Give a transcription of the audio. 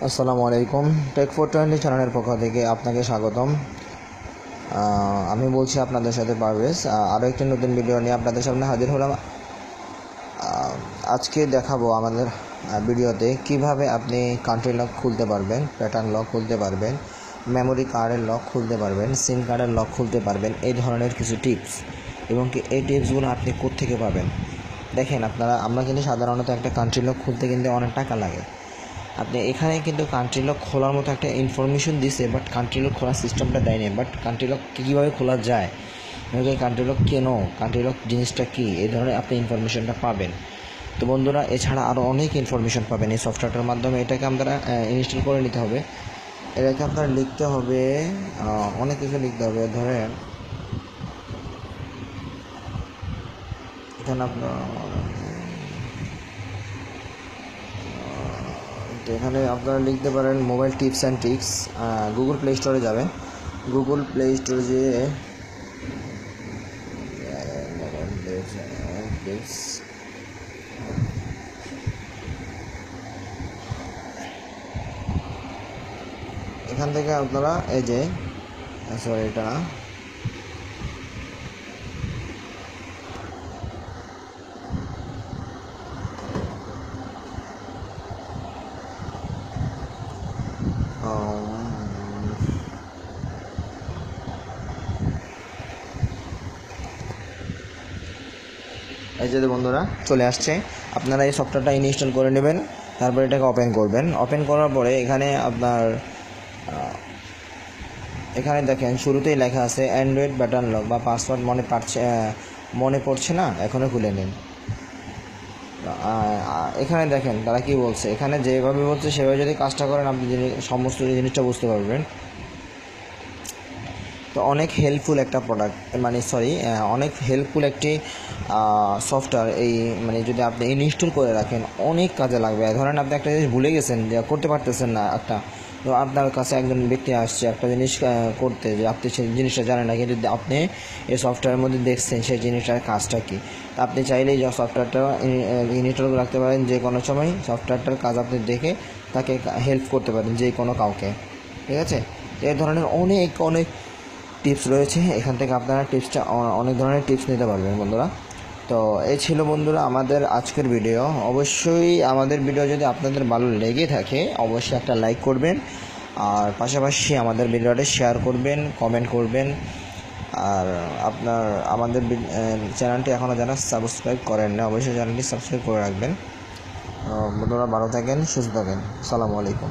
আসসালামু আলাইকুম। টেক 420 চ্যানেলের পক্ষ থেকে আপনাকে স্বাগতম। আমি বলছি আপনাদের সাথে পারভেজ। আরও একটি নতুন ভিডিও নিয়ে আপনাদের সামনে হাজির হলাম। আজকে দেখাবো আমাদের ভিডিওতে কিভাবে আপনি কান্ট্রি লক খুলতে পারবেন, প্যাটার্ন লক খুলতে পারবেন, মেমোরি কার্ডের লক খুলতে পারবেন, সিম কার্ডের লক খুলতে পারবেন, এই ধরনের কিছু টিপস। এবং কি এই টিপসগুলো আপনি কোত্থেকে পাবেন। দেখেন আমরা কিন্তু সাধারণত একটা কান্ট্রি লক খুলতে কিন্তু অনেক টাকা লাগে। আপনি এখানে কিন্তু কান্ট্রি লক খোলার মতো একটা ইনফরমেশন দিছে, বাট কান্ট্রি লক খোলার সিস্টেমটা দেয়নি। বাট কান্ট্রি লক কীভাবে খোলা যায়, কান্ট্রি লক কেন, কান্ট্রি লক জিনিসটা কী, এই ধরনের আপনি ইনফরমেশনটা পাবেন। তো বন্ধুরা, এছাড়া আরও অনেক ইনফরমেশন পাবেন এই সফটওয়্যারটার মাধ্যমে। এটাকে আপনারা ইনস্টল করে নিতে হবে। এটাকে আপনার লিখতে হবে, অনেক কিছু লিখতে হবে। ধরেন এখানে এখানে আপনারা লিখতে পারেন mobile tips and tricks. Google play স্টোরে যাবেন। গুগল প্লে স্টোরে যেয়ে এখান থেকে আপনারা এই যে সরি এটা না, এই যে বন্ধুরা চলে আসছে। আপনারা এই সফটওয়্যারটা ইনস্টল করে নেবেন, তারপর এটাকে ওপেন করবেন। ওপেন করার পরে এখানে এখানে দেখেন শুরুতেই লেখা আছে অ্যান্ড্রয়েড বাটন লক বা পাসওয়ার্ড মনে পড়ছে না, এখনও খুলে নিন। এখানে দেখেন তারা কি বলছে, এখানে যেভাবে বলছে সেভাবে যদি কাজটা করেন আপনি সমস্ত জিনিসটা বুঝতে পারবেন। তো অনেক হেল্পফুল একটা প্রোডাক্ট, অনেক হেল্পফুল একটি সফটওয়্যার। এই যদি আপনি ইনস্টল করে রাখেন অনেক কাজে লাগবে। ধরেন আপনি একটা জিনিস ভুলে গেছেন, যে করতে পারতেছেন না একটা, তো আপনার কাছে একজন ব্যক্তি আসছে একটা জিনিস করতে, যে আপনি সেই জিনিসটা জানেন না, কিন্তু আপনি এই সফটওয়্যারের মধ্যে দেখছেন সেই জিনিসটার কাজটা কী। তা আপনি চাইলেই যে সফটওয়্যারটা ইনস্টল করে রাখতে পারেন, যে কোনো সময় সফটওয়্যারটার কাজ আপনি দেখে তাকে হেল্প করতে পারেন, যে কোনো কাউকে। ঠিক আছে, এই ধরনের অনেক অনেক টিপস রয়েছে। এখান থেকে আপনারা অনেক ধরনের টিপস নিতে পারবেন বন্ধুরা। তো এই ছিল বন্ধুরা আমাদের আজকের ভিডিও। অবশ্যই আমাদের ভিডিও যদি আপনাদের ভালো লেগে থাকে অবশ্যই একটা লাইক করবেন, আর পাশাপাশি আমাদের ভিডিওটা শেয়ার করবেন, কমেন্ট করবেন। আর আমাদের চ্যানেলটি এখনও যারা সাবস্ক্রাইব করেন না অবশ্যই চ্যানেলটি সাবস্ক্রাইব করে রাখবেন। বন্ধুরা ভালো থাকেন, সুস্থ থাকেন। আসসালামু আলাইকুম।